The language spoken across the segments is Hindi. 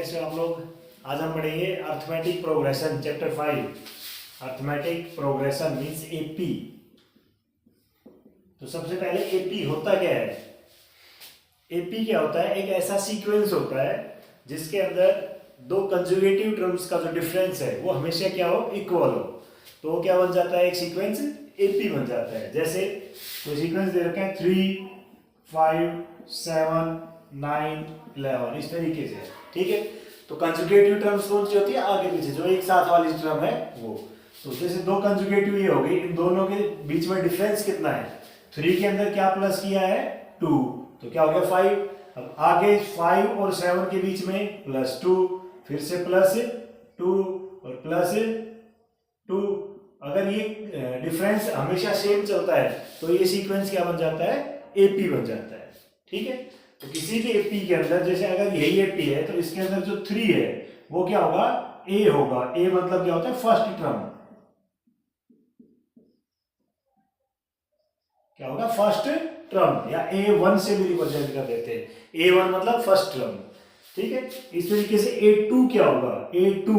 कैसे हो आप लोग। आज हम पढ़ेंगे arithmetic progression chapter 5। Arithmetic progression means AP. तो सबसे पहले एपी होता क्या है। एपी क्या होता है, एक ऐसा सीक्वेंस होता है जिसके अंदर दो कंजुगेटिव टर्म्स का जो डिफरेंस है वो हमेशा क्या हो, इक्वल हो। तो वो क्या बन जाता है, एक सीक्वेंस एपी बन जाता है। जैसे कोई सीक्वेंस दे रखा है 3, 5, 7, 9, 11 इस तरीके से, ठीक है। तो कंजुगेटिव टर्म्स कौन सी होती है, आगे पीछे जो एक साथ वाली टर्म है वो। तो जैसे दो कंजुगेटिव ये हो गई, इन दोनों के बीच में डिफरेंस कितना है, 3 के अंदर क्या प्लस किया है 2, तो क्या हो गया 5। अब आगे 5 और 7 के बीच में +2, फिर से +2 और +2। अगर ये डिफरेंस हमेशा सेम चलता है तो ये सीक्वेंस क्या बन जाता है, एपी बन जाता है, ठीक है। तो किसी भी एपी के अंदर, जैसे अगर यही एपी है तो इसके अंदर जो 3 है वो क्या होगा, ए होगा। ए मतलब क्या होता है, फर्स्ट टर्म। क्या होगा, फर्स्ट टर्म, या A1 से भी रिप्रेजेंट कर देते हैं। A1 मतलब फर्स्ट टर्म, ठीक है। इस तरीके से A2 क्या होगा, A2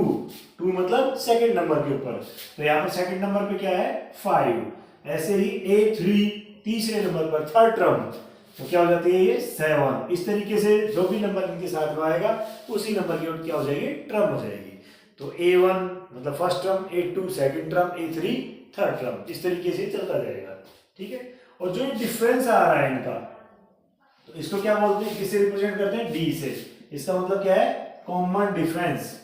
2 मतलब सेकंड नंबर के ऊपर, तो यहाँ पर सेकंड नंबर पे क्या है 5। ऐसे ही A3 तीसरे नंबर पर थर्ड टर्म, तो क्या हो जाती है ये 7। इस तरीके से जो भी नंबर इनके साथ में आएगा उसी नंबर की क्या हो जाएगी, टर्म हो जाएगी। तो A1 मतलब first term, A2 second term, A3 third term, इस तरीके से चलता जाएगा, ठीक है। और जो डिफरेंस आ रहा है इनका, तो इसको क्या बोलते हैं, किससे रिप्रेजेंट करते हैं, डी से। इसका मतलब क्या है, कॉमन डिफरेंस।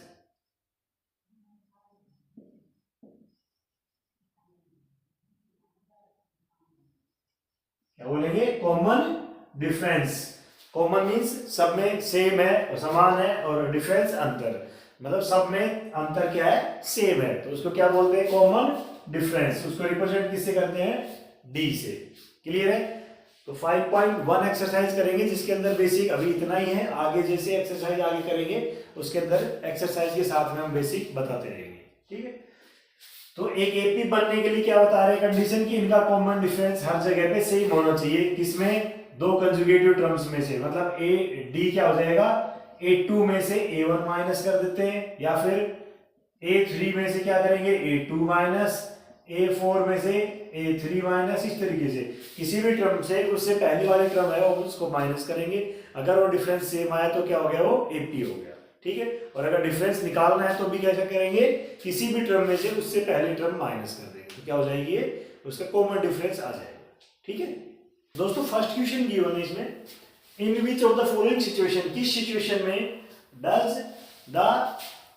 क्या बोलेंगे, कॉमन डिफरेंस। कॉमन मींस सब में सेम है और समान है, और डिफरेंस अंतर, मतलब सब में अंतर क्या है, सेम है, तो उसको क्या बोलते हैं, कॉमन डिफरेंस। उसको रिप्रेजेंट किससे करते हैं, डी से। क्लियर है। तो 5.1 एक्सरसाइज करेंगे जिसके अंदर बेसिक अभी इतना ही है। आगे जैसे एक्सरसाइज आगे करेंगे उसके अंदर एक्सरसाइज के साथ में हम बेसिक बताते रहेंगे, ठीक है। तो एक एपी बनने के लिए क्या बता रहे हैं कंडीशन की, इनका कॉमन डिफरेंस हर जगह पे सेम होना चाहिए। किसमें, दो कंजुगेटिव टर्म्स में से, मतलब ए डी क्या हो जाएगा, A2 में से A1 माइनस कर देते हैं, या फिर A3 में से क्या करेंगे, A2 माइनस, A4 में से A3 माइनस, इस तरीके से किसी भी टर्म से उससे पहली वाली टर्म है वो उसको माइनस करेंगे। अगर वो डिफरेंस सेम आया तो क्या हो गया, वो एपी हो गया, ठीक है। और अगर डिफरेंस निकालना है तो भी कैसे करेंगे, किसी भी टर्म में से उससे पहली टर्म माइनस कर देंगे, तो क्या हो जाएगी, उसका कॉमन डिफरेंस आ जाएगा, ठीक है। दोस्तों फर्स्ट क्वेश्चन गिवन है इसमें, in which of the following situation, किस सिचुएशन में does the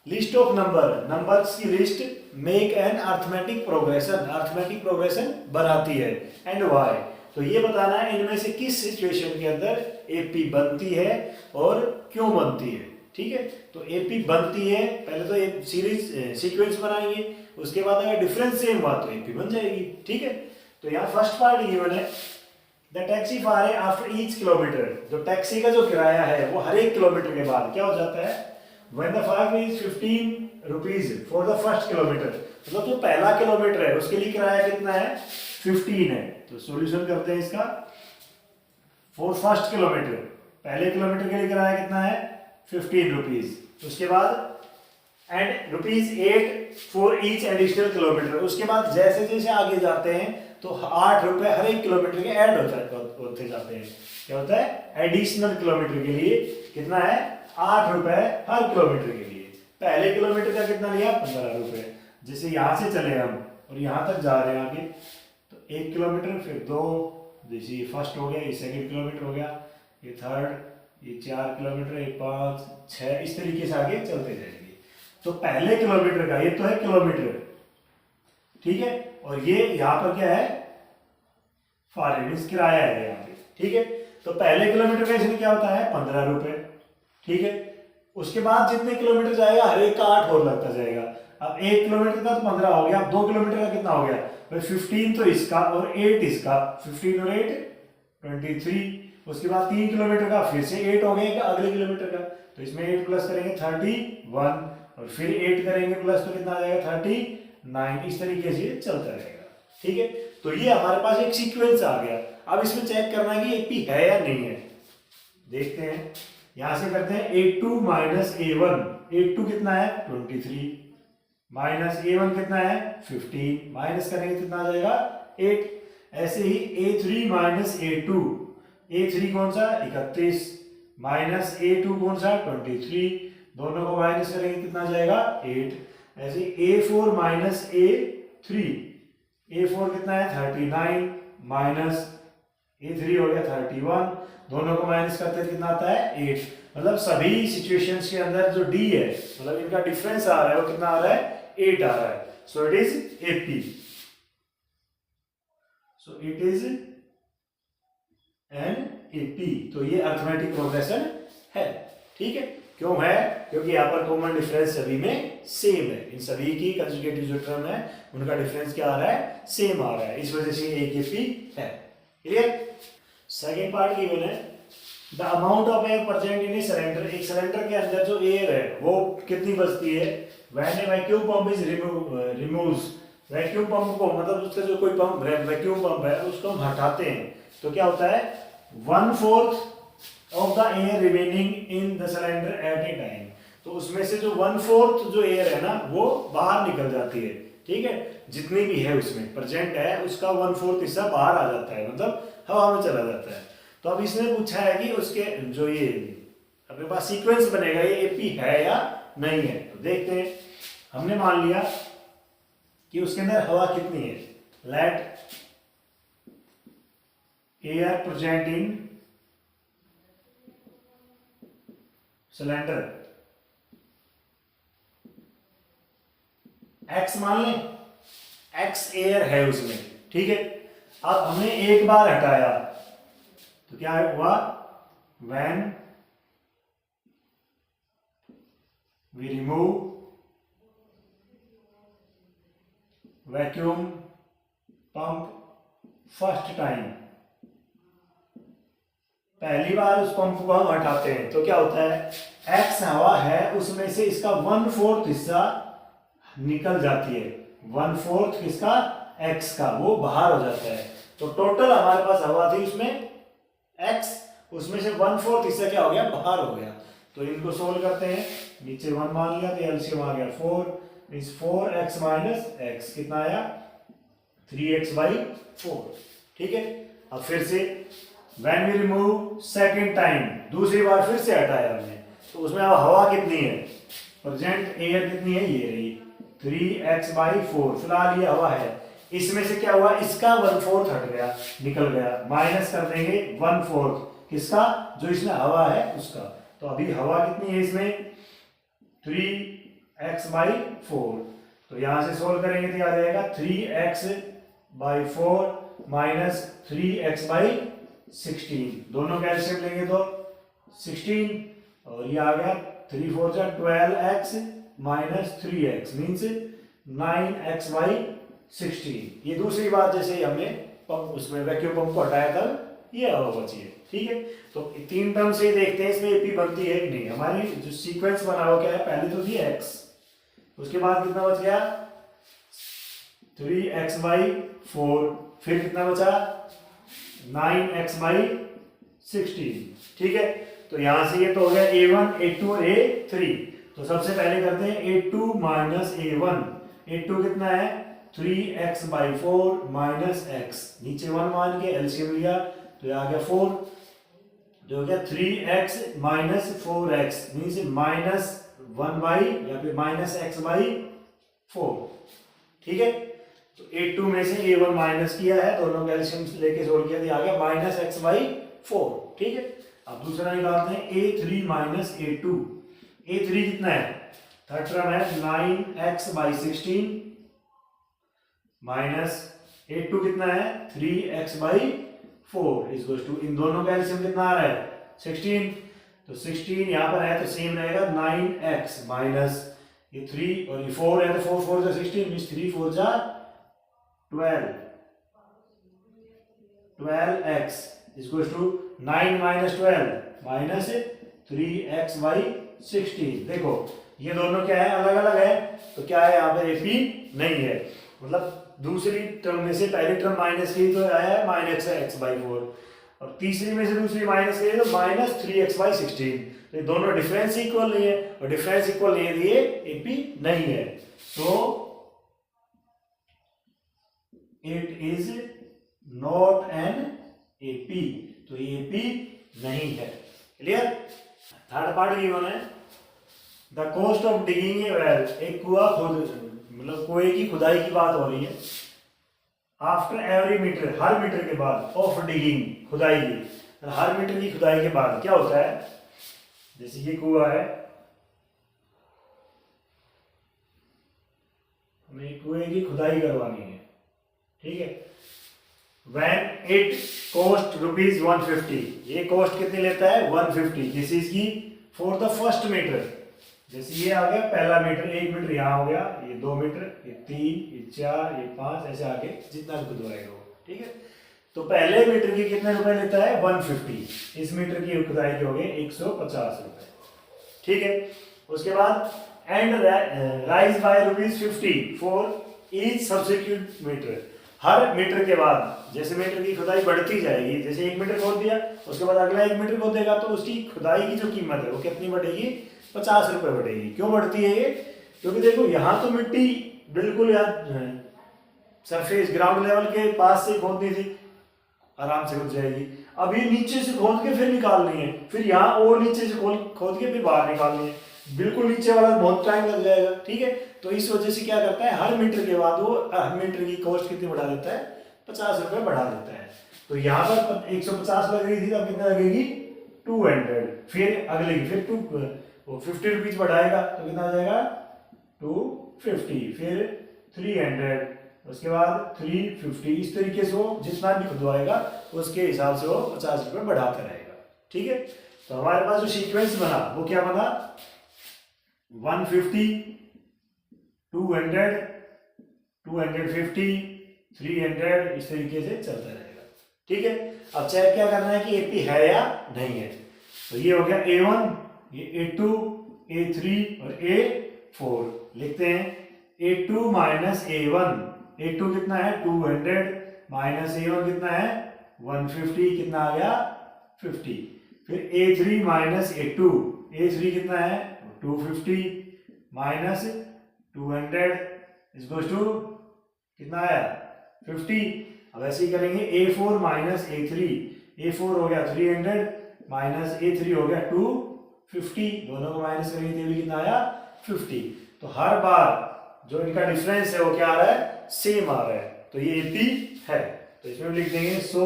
list of numbers की list make an arithmetic progression, arithmetic progression बनाती है, एंड व्हाई। तो ये बताना है इनमें से किस सिचुएशन के अंदर एपी बनती है और क्यों बनती है, ठीक है। तो एपी बनती है, पहले तो एक सीरीज सीक्वेंस बनाएंगे, उसके बाद अगर डिफरेंस सेम हुआ तो एपी बन जाएगी, ठीक है। तो यहाँ फर्स्ट पार्ट गिवन है, the taxi fare after each kilometre, जो टैक्सी का जो किराया है वो हर एक किलोमीटर के बाद क्या हो जाता है, when the fare is 15 rupees for the first kilometer, मतलब जो पहला किलोमीटर है उसके लिए किराया कितना है, 15 है। तो सॉल्यूशन करते हैं इसका, फॉर फर्स्ट किलोमीटर, पहले किलोमीटर के लिए किराया कितना है 15 रुपीज। उसके बाद and ₹8 for each additional kilometre. उसके बाद जैसे जैसे आगे जाते हैं तो 8 रुपए हर एक किलोमीटर के ऐड होते जाते हैं। क्या होता है, एडिशनल किलोमीटर के लिए कितना है, 8 रुपए हर किलोमीटर के लिए। पहले किलोमीटर का कितना लिया, 15 रुपए। जैसे यहाँ से चले हम और यहाँ तक जा रहे हैं आगे, तो 1 किलोमीटर, फिर 2, जैसे ये फर्स्ट हो गया, ये सेकंड किलोमीटर हो गया, ये थर्ड, ये 4 किलोमीटर, ये 5, 6, इस तरीके से आगे चलते जाएंगे। तो पहले किलोमीटर का ये तो है किलोमीटर, ठीक है, और ये यहाँ पर क्या है, फारे मींस किराया है यहाँ पे, ठीक है। तो पहले किलोमीटर का इसमें क्या होता है 15 रुपए, ठीक है। उसके बाद जितने किलोमीटर जाएगा हर एक का 8 और लगता जाएगा। अब 1 किलोमीटर का तो 15 हो गया, अब 2 किलोमीटर का कितना हो गया भाई, 15 तो इसका और 8 इसका, 15 और 8 23। उसके बाद 3 किलोमीटर का फिर से 8 हो गया अगले किलोमीटर का, तो इसमें 8 प्लस करेंगे 31, और फिर 8 करेंगे प्लस तो कितना आ जाएगा 39। इस तरीके से चलता रहेगा, ठीक है। तो ये हमारे पास एक सीक्वेंस आ गया। अब इसमें चेक करना है कि एपी है या नहीं है, देखते हैं। यहां से करते हैं A2 माइनस A1। A2 कितना है 23 माइनस A1 कितना है 15, माइनस करेंगे कितना आ जाएगा 8। ऐसे ही A3 माइनस A2, A3 कौन सा 31 माइनस A2 कौन सा 23, दोनों को माइनस करेंगे कितना आ जाएगा 8। ऐसे A4 माइनस A3, A4 कितना है 39 माइनस A3 हो गया 31, दोनों को माइनस करते हैं कितना आता है 8। मतलब सभी सिचुएशंस के अंदर जो D है मतलब इनका डिफरेंस आ रहा है वो कितना आ रहा है 8 आ रहा है। सो it is AP, so it is N AP। तो ये अरिथमेटिक प्रोग्रेशन है, ठीक है। क्यों है? क्योंकि यहाँ पर कॉमन डिफरेंस सभी में सेम है, इन सभी की कंजुगेटिव जो टर्म है उनका डिफरेंस क्या आ रहा है सेम आ रहा है, इस वजह से AKP है। क्लियर? सेकेंड पार्ट गिवन है the amount of air present in a cylinder. एक सिलेंडर के अंदर जो एयर है वो कितनी बचती है when A vacuum pump is removes. Vacuum pump को मतलब उसका जो कोई पंप है वैक्यूम पंप है उसको हम हटाते हैं तो क्या होता है 1/4 of the air remaining in the cylinder eight A time. तो उसमें से जो 1/4 जो एयर है ना वो बाहर निकल जाती है, ठीक है। जितनी भी है उसमें प्रेजेंट है उसका 1/4 हिस्सा बाहर आ जाता है, मतलब हवा में चला जाता है। तो अब इसने पूछा है कि उसके जो ये अपने पास सीक्वेंस बनेगा ये AP है या नहीं है। तो देखते हैं, हमने मान लिया कि उसके अंदर हवा कितनी है, let air present in cylinder X मान लें, X एयर है उसमें, ठीक है। अब हमने एक बार हटाया तो क्या हुआ when we remove vacuum pump first time, पहली बार उस पंप को हम हटाते हैं तो क्या होता है X हवा है उसमें से इसका 1/4 हिस्सा निकल जाती है, 1/4 किसका X का वो बाहर हो जाता है। तो टोटल हमारे पास हवा थी उसमें X, उसमें से 1/4 हिस्सा क्या हो गया बाहर हो गया। तो इनको सोल्व करते हैं, नीचे 1 मान लिया तो एलसीएम आ गया 4 मींस 4x माइनस x कितना आया 3x/4, ठीक है। अब फिर से when we remove second time, दूसरी बार फिर से हटाया हमने तो उसमें अब हवा कितनी है प्रेजेंट एयर कितनी है ये रही 3x/4, फिलहाल ये हवा है। इसमें से क्या हुआ इसका 1/4 हट गया निकल गया, माइनस कर देंगे 1/4 किसका जो इसमें हवा है उसका। तो अभी हवा कितनी है इसमें 3x/4। तो यहां से सोल्व करेंगे तो आ जाएगा 3x/4 माइनस 3x/16, दोनों का एलसीएम लेंगे तो 16 और ये आ गया 3 4 जा 12x minus 3x means 9x/16। ये दूसरी बार जैसे हमने पंप उसमें वैक्यूम पंप को हटाया था ये हवा बची है, ठीक है। तो तीन टर्म से देखते हैं इसमें AP बनती है कि नहीं। हमारी जो सीक्वेंस बना हुआ क्या है पहले तो थी x, उसके बाद कितना बच गया 3x/4, फिर कितना बचा 9x/16, ठीक है। तो यहां से ये तो हो गया A1 A2 और A3। तो सबसे पहले करते हैं A2 माइनस A1। A2 कितना है 3x/4 माइनस x, नीचे 1 मान के एलसीएम लिया तो ये आ गया 4, जो हो गया 3x minus 4x means minus 1 या फिर माइनस x/4, ठीक है। तो A2 में से A1 माइनस किया है, दोनों का एलसीएम लेके जोड़ किया तो आ गया माइनस x/4, ठीक है। अब दूसरा निकालते हैं A3 माइनस A2। A3 कितना है थर्ड टर्म है 9x/16 माइनस A2 कितना है 3x/4 इज इक्वल टू इन दोनों का एलसीएम कितना आ रहा है 16। तो 16 यहां पर है तो सेम रहेगा 9x माइनस ये 3 और ये 4 है तो 4 4 जा 16 मींस 3 4 जा 12x is equal to 9 minus 12 minus 3x/16। देखो ये दोनों क्या है अलग अलग है तो क्या है यहाँ पर AP नहीं है, मतलब दूसरी टर्म में से पहली टर्म माइनस की तो आया है -x/4। और तीसरी में से दूसरी माइनस करिए तो -3x/16। तो ये दोनों डिफरेंस इक्वल नहीं है, और डिफरेंस इक्वल नहीं है तो ये एपी नहीं है। तो it is not an AP, तो ये एपी नहीं है। क्लियर। थर्ड पार्ट गिवन है, the cost of digging A well, एक कुआं खोद, मतलब कुएं की खुदाई की बात हो रही है। आफ्टर एवरी मीटर, हर मीटर के बाद, ऑफ डिगिंग, खुदाई की, हर मीटर की खुदाई के बाद क्या होता है, जैसे ये कुआं है, हमें कुएं की खुदाई करवानी है, ठीक है। When it cost ₹150, ये कॉस्ट कितनी लेता है 150 किस चीज की, फॉर द फर्स्ट मीटर। जैसे ये आ गया पहला मीटर, 1 मीटर यहाँ हो गया, ये 2 मीटर, ये 3, ये 4, ये 5, ऐसे आगे जितना भी खुदवाएगा वो, ठीक है। तो पहले मीटर के कितने रुपए लेता है 150, इस मीटर की खुदाई के हो गए 150 रुपए, ठीक है। उसके बाद and rise by ₹50 for each subsequent metre, हर मीटर के बाद जैसे मीटर की खुदाई बढ़ती जाएगी, जैसे 1 मीटर खोद दिया उसके बाद अगला 1 मीटर खोदेगा तो उसकी खुदाई की जो कीमत है वो कितनी बढ़ेगी, 50 रुपए बढ़ेगी। क्यों बढ़ती है ये, क्योंकि देखो यहाँ तो मिट्टी बिल्कुल यहाँ सरफेस ग्राउंड लेवल के पास से खोदनी थी, आराम से खुद जाएगी। अब ये नीचे से खोद के फिर निकालनी है, फिर यहाँ और नीचे से खोद के फिर बाहर निकालनी है, बिल्कुल नीचे वाला बहुत टाइम लग जाएगा, ठीक है। तो इस वजह से क्या करता है, हर मीटर के बाद वो हर मीटर की कॉस्ट कितनी बढ़ा देता है, 50 रुपए बढ़ा देता है। तो यहाँ पर 150 लग रही थी, तब कितना लगेगी 200, फिर अगले की फिर 50 रुपीज बढ़ाएगा तो कितना आ जाएगा 250, फिर 300, उसके बाद 350, इस तरीके से वो जितना भी खुदवाएगा उसके हिसाब से वो 50 रुपए बढ़ाता रहेगा, ठीक है। तो हमारे पास जो सीक्वेंस बना वो क्या बना, 150, 200, 250, 300, इस तरीके से चलता रहेगा, ठीक है। अब चेक क्या करना है कि एपी है या नहीं है। तो ये हो गया A1, ये A2, A3 और A4। लिखते हैं A2 माइनस A1, A2 कितना है 200 माइनस A1 कितना है 150, कितना आ गया 50। फिर A3 माइनस A2, A3 कितना है 250 माइनस 200 इज टू कितना आया 50। अब ऐसे ही करेंगे A4 माइनस A3, A4 हो गया 300 माइनस A3 हो गया 250, दोनों को माइनस करेंगे तो भी कितना आया 50। तो हर बार जो इनका डिफरेंस है वो क्या आ रहा है, सेम आ रहा है, तो ये एपी है। तो इसमें लिख देंगे so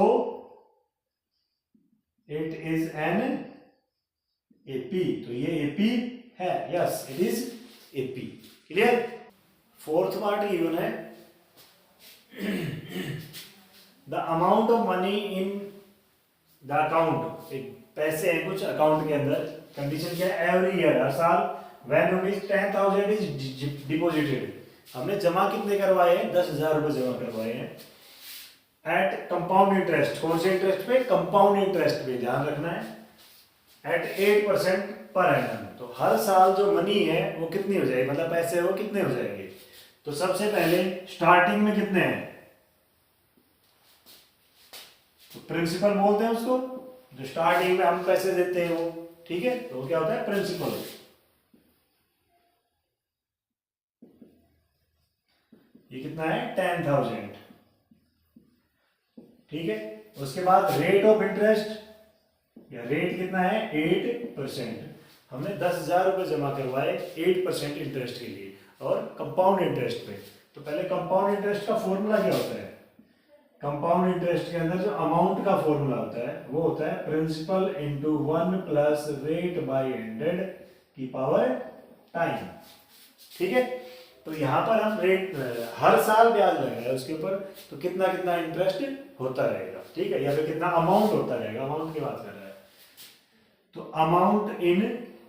it is an AP, तो ये एपी है, yes it is AP. Clear. Fourth part given है, the amount of money in the account, एक पैसे हैं कुछ अकाउंट के अंदर, कंडीशन क्या है एवरी ईयर, हर साल, व्हेन रुपीज 10,000 इज डिपॉजिटेड, हमने जमा कितने करवाए हैं 10,000 रुपए जमा करवाए हैं, एट कंपाउंड इंटरेस्ट, कौन से इंटरेस्ट पे, कंपाउंड इंटरेस्ट पे, ध्यान रखना है, एट 8% पर एनम। तो हर साल जो मनी है वो कितनी हो जाएगी, मतलब पैसे वो कितने हो जाएंगे। तो सबसे पहले स्टार्टिंग में कितने हैं, तो प्रिंसिपल बोलते हैं उसको, जो स्टार्टिंग में हम पैसे देते हैं वो, ठीक है, तो वो क्या होता है प्रिंसिपल। ये कितना है 10,000, ठीक है। उसके बाद रेट ऑफ इंटरेस्ट, या रेट कितना है 8%, हमने 10,000 रुपए जमा करवाए 8% इंटरेस्ट के लिए, और कंपाउंड इंटरेस्ट पे। तो पहले कंपाउंड इंटरेस्ट का फॉर्मूला क्या होता है, कंपाउंड इंटरेस्ट के अंदर जो अमाउंट का फॉर्मूला होता है वो होता है principal into 1 plus rate by 100 की पावर टाइम, ठीक है। तो यहाँ पर हम रेट हर साल ब्याज लगाए उसके ऊपर, तो कितना कितना इंटरेस्ट होता रहेगा, ठीक है, या फिर कितना अमाउंट होता रहेगा, अमाउंट की बात कर रहा है। तो अमाउंट इन,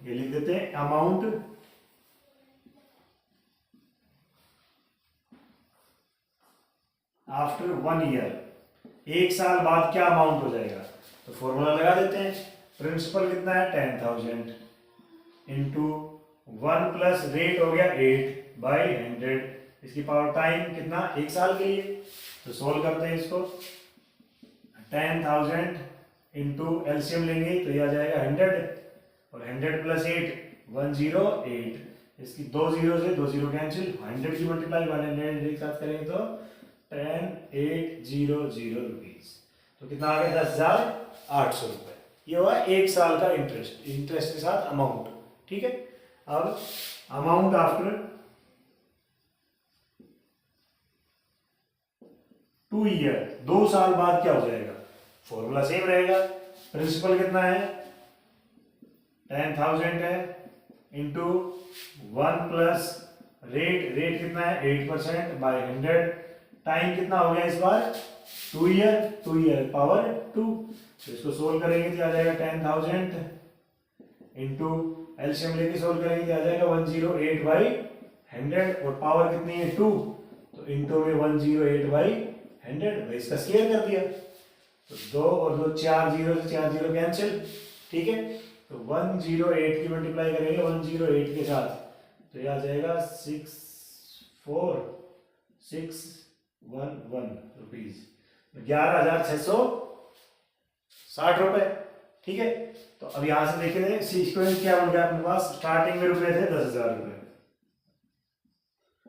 ये लिख देते हैं अमाउंट आफ्टर 1 ईयर, एक साल बाद क्या अमाउंट हो जाएगा, तो फॉर्मूला लगा देते हैं, प्रिंसिपल कितना है 10,000 इंटू 1 प्लस रेट हो गया 8 बाई 100, इसकी पावर टाइम कितना एक साल के लिए। तो सोल्व करते हैं इसको, 10,000 इंटू एलसीएम लेंगे तो ये आ जाएगा 100 और 100 प्लस 8 108, इसकी 2 जीरो से 2 जीरो कैंसिल, 100 की मल्टीप्लाई 100 एक साथ करेंगे तो 10800 रुपीज। तो कितना आ गया 10,800 रुपए। ये हुआ 1 साल का इंटरेस्ट, इंटरेस्ट के साथ अमाउंट। ठीक है, अब अमाउंट आफ्टर 2 ईयर, 2 साल बाद क्या हो जाएगा, फॉर्मूला सेम रहेगा। प्रिंसिपल कितना है 10,000 है इंटू 1 प्लस रेट, रेट कितना है 8% बाय 100, टाइम कितना हो गया इस बार 2 ईयर, 2 ईयर पावर 2। तो इसको सोल्व करेंगे तो आ जाएगा 10,000 इंटू एलसीएम लेके सोल्व करेंगे तो आ जाएगा 108 बाई 100 और पावर कितनी है 2, तो इंटू में 108 बाई 100, इसका स्केयर कर दिया तो 2 और 2 4 जीरो से 4 जीरो कैंसिल। ठीक है, तो 108 की मल्टीप्लाई करेंगे 108 के साथ तो ये आ जाएगा 64611 रुपीज, 11,660 रुपए। ठीक है, तो अब यहां से देखेंगे सीक्वेंस क्या बन गया अपने पास, स्टार्टिंग में रुपए थे 10,000 रुपए,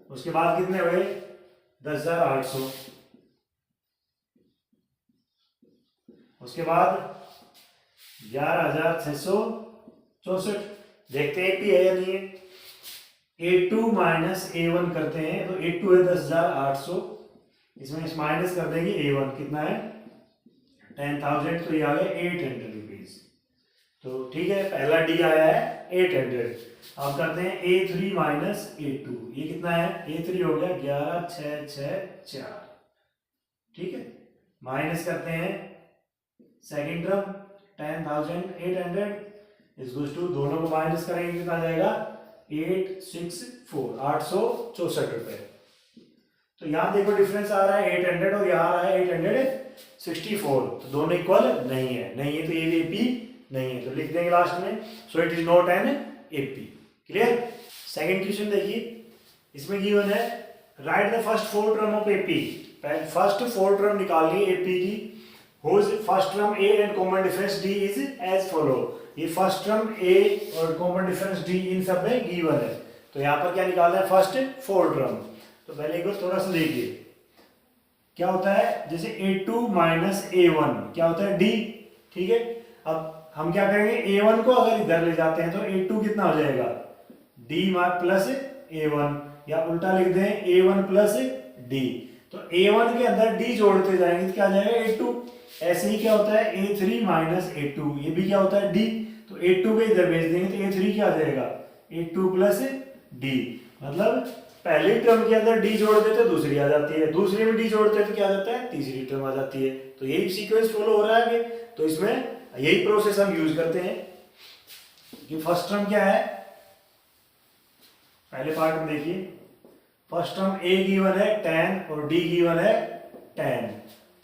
उसके बाद कितने हुए 10,800, उसके बाद 11,664। देखते हैं A है या नहीं है, A2 माइनस A1 करते हैं तो A2 है 10,800, इसमें माइनस कर देंगे A1 कितना है 10,000, तो ये आ गया 800 रुपीज। तो ठीक है, पहला D आया है 800। अब करते हैं A3 माइनस A2, ये कितना है A3 हो गया 11,664। ठीक है, माइनस करते हैं सेकेंड टर्म 10,800 इज टू, दोनों को माइनस करेंगे कितना आ जाएगा 864 रुपए। तो यहां देखो डिफरेंस आ रहा है 800 और यहां आ रहा है 864, तो दोनों इक्वल नहीं है, नहीं है तो ये भी एपी नहीं है, तो लिख देंगे लास्ट में सो it is not an AP. Clear. Second question देखिए, इसमें गिवन है right the first 4 term of AP, first 4 term निकालिए एपी की, whose first term A and common difference D is as follow। ये फर्स्ट टर्म A और कॉमन डिफरेंस D इन सब में गिवन है, तो यहाँ पर क्या निकालना है फर्स्ट 4 टर्म। तो पहले एक बार थोड़ा सा देखिए क्या होता है, जैसे A2 माइनस A1 क्या होता है D। ठीक है, अब हम क्या करेंगे A1 को अगर इधर ले जाते हैं तो A2 कितना हो जाएगा D प्लस A1, या उल्टा लिख दें A1 प्लस D। तो A1 के अंदर D जोड़ते जाएंगे तो क्या आ जाएगा A2। ऐसे ही क्या होता है A3 माइनस A2, ये भी क्या होता है D, तो A2 को इधर भेज देंगे तो A3 क्या आ जाएगा A2 प्लस D। मतलब पहले टर्म के अंदर D जोड़ देते तो दूसरी आ जाती है, दूसरी में D जोड़ते तो क्या आ जाता है तीसरी टर्म आ जाती है। तो यही सीक्वेंस फॉलो हो रहा है आगे, तो इसमें यही प्रोसेस हम यूज करते हैं कि फर्स्ट टर्म क्या है, पहले पार्ट में देखिए फर्स्ट टर्म A गिवन है 10 और D गिवन है 10।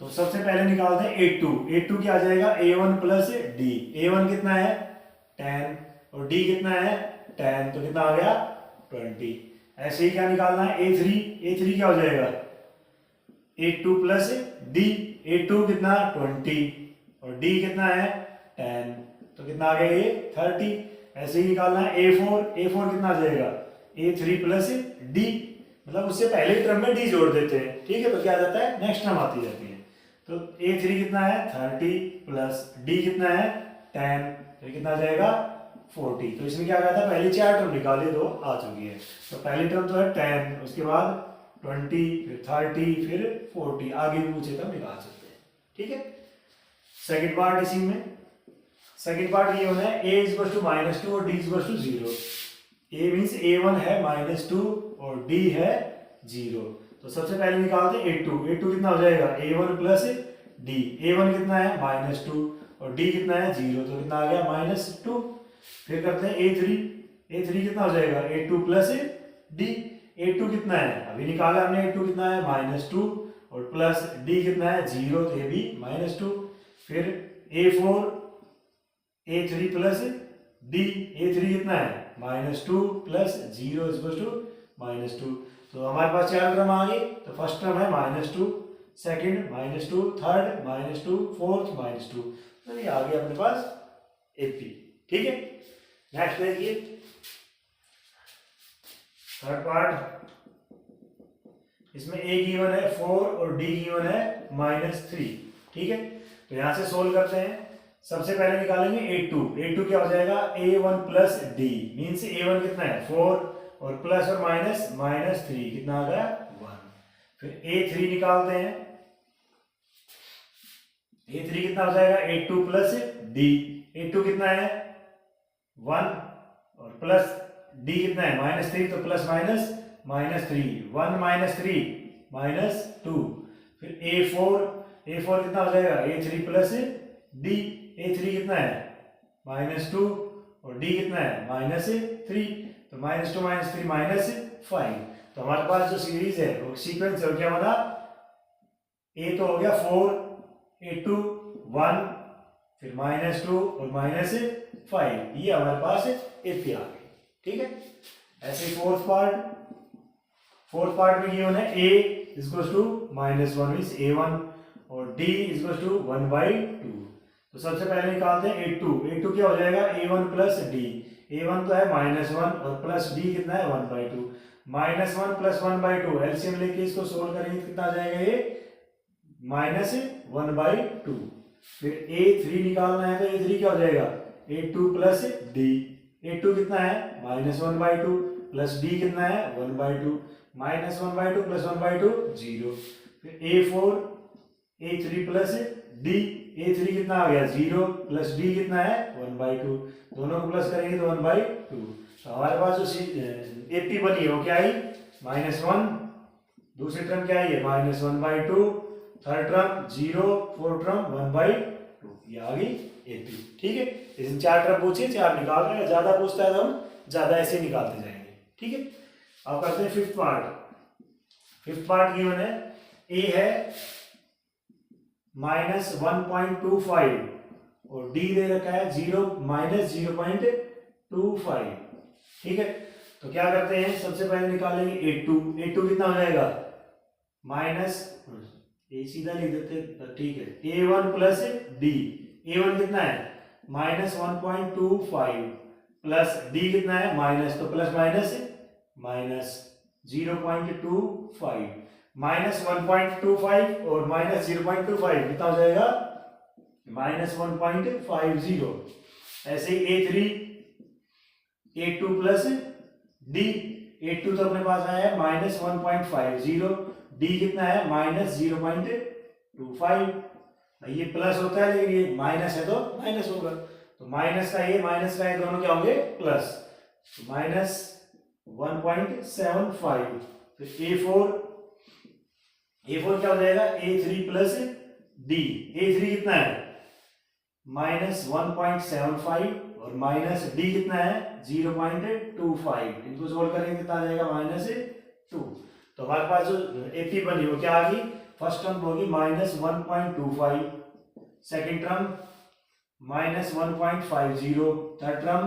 तो सबसे पहले निकालते हैं A2, A2 क्या आ जाएगा A1 प्लस D, A1 कितना है 10 और D कितना है 10, तो कितना आ गया 20। ऐसे ही क्या निकालना है A3, A3 क्या हो जाएगा A2 प्लस D, A2 कितना 20 और D कितना है 10, तो कितना आ गया ये 30। ऐसे ही निकालना है A4, A4 कितना आ जाएगा A3 प्लस D, मतलब उससे पहले टर्म में D जोड़ देते हैं। ठीक है, तो क्या आ जाता है नेक्स्ट टर्म आती जाती है। तो A3 कितना है 30 प्लस D कितना है 10, तो कितना आ जाएगा 40। तो इसमें क्या कहा था पहली 4 टर्म निकाली तो आ चुकी है। तो पहली टर्म तो है 10, उसके बाद 20, फिर 30, फिर 40, आगे भी पूछे तो निकाल सकते हैं। ठीक है, सेकंड पार्ट इसी में, सेकंड पार्ट ये होना है A इज टू -2 और D is to 0। A means A1 है -2 और D है 0। तो सबसे पहले निकालते हैं A2, A2 कितना हो जाएगा A1 प्लस D, A1 कितना है -2 और D कितना है 0, तो कितना आ गया -2। फिर करते हैं A3, A3 कितना हो जाएगा A2 प्लस D, A2 कितना है अभी निकाला हमने, A2 कितना है -2 और प्लस D कितना है 0, तो ये भी -2। फिर A4, A3 plus D, A3 कितना है -2 प्लस 0 इज टू -2। तो हमारे पास 4 टर्म आ गई, तो फर्स्ट टर्म है -2, सेकंड -2, थर्ड -2, फोर्थ -2। तो ये आ गया अपने पास एपी। ठीक है, नेक्स्ट देखिए थर्ड पार्ट। इसमें ए गिवन है 4 और डी गिवन है -3। ठीक है, तो यहां से सोल्व करते हैं। सबसे पहले निकालेंगे a2 क्या हो जाएगा a1 plus D means a1 कितना है 4 और प्लस और माइनस -3 कितना आ गया 1। फिर a3 निकालते हैं, a3 कितना हो जाएगा a2 प्लस डी, a2 कितना है 1 और प्लस डी कितना है -3 तो प्लस माइनस -3 1 -3 -2। फिर a4 कितना हो जाएगा a3 प्लस डी, a3 कितना है -2 और d कितना है -3 तो -2 -3 -5। तो हमारे पास जो सीरीज है वो सीक्वेंस है क्या बना a तो हो गया 4 a2 1 फिर -2 और -5 ये हमारे पास एपी आ गई। ठीक है, ऐसे फोर्थ पार्ट में गिवन है a equals to -1 means a1 और d इक्वल्स टू 1/2। तो सबसे पहले निकालते हैं a2 क्या हो जाएगा a1 प्लस डी, a1 तो है -1 और प्लस d कितना है 1/2 -1 प्लस 1/2 एलसीएम लेके इसको सोल्व करेंगे कितना आ जाएगा ये -1/2। फिर a3 निकालना है तो a3 क्या हो जाएगा a2 प्लस d, a2 कितना है -1/2 प्लस d कितना है 1/2 -1/2 प्लस 1/2 0। फिर a4 a3 plus d, a3 कितना आ गया 0 प्लस d कितना है 1/2 दोनों को प्लस करेंगे तो 1/2। तो हमारे पास जो एपी बनी है वो क्या आई -1, दूसरी टर्म क्या आई है -1/2, थर्ड टर्म 0, फोर्थ टर्म 1/2 ये आ गई एपी। ठीक है, इसमें 4 टर्म पूछिए 4 निकाल रहे हैं, ज्यादा पूछता है तो हम ज्यादा ऐसे निकालते जाएंगे। ठीक है, अब करते हैं फिफ्थ पार्ट गिवन है ए है -1.25 और डी दे रखा है -0.25। ठीक है, तो क्या करते हैं सबसे पहले निकालेंगे a2 कितना हो जाएगा सीधा लिख देते ठीक है a1 प्लस डी, a1 कितना है -1.25 प्लस डी कितना है माइनस तो प्लस माइनस 0.25 -1.25 और -0.25 कितना हो जाएगा -1.50। ऐसे ही a2 प्लस डी, a2 तो अपने पास आया है -1.50, डी कितना है -0.25। ये प्लस होता है लेकिन ये माइनस है तो माइनस होगा, तो माइनस का ये दोनों क्या होंगे प्लस, तो -1.75। फिर a4 क्या हो जाएगा a3 प्लस डी, a3 कितना है -1.75 और माइनस डी कितना है 0.25, इनको सोल्व करेंगे कितना आ जाएगा -2। तो हमारे पास जो एपी बनी वो क्या आ गई, फर्स्ट टर्म होगी -1.25, सेकेंड टर्म -1.50, थर्ड टर्म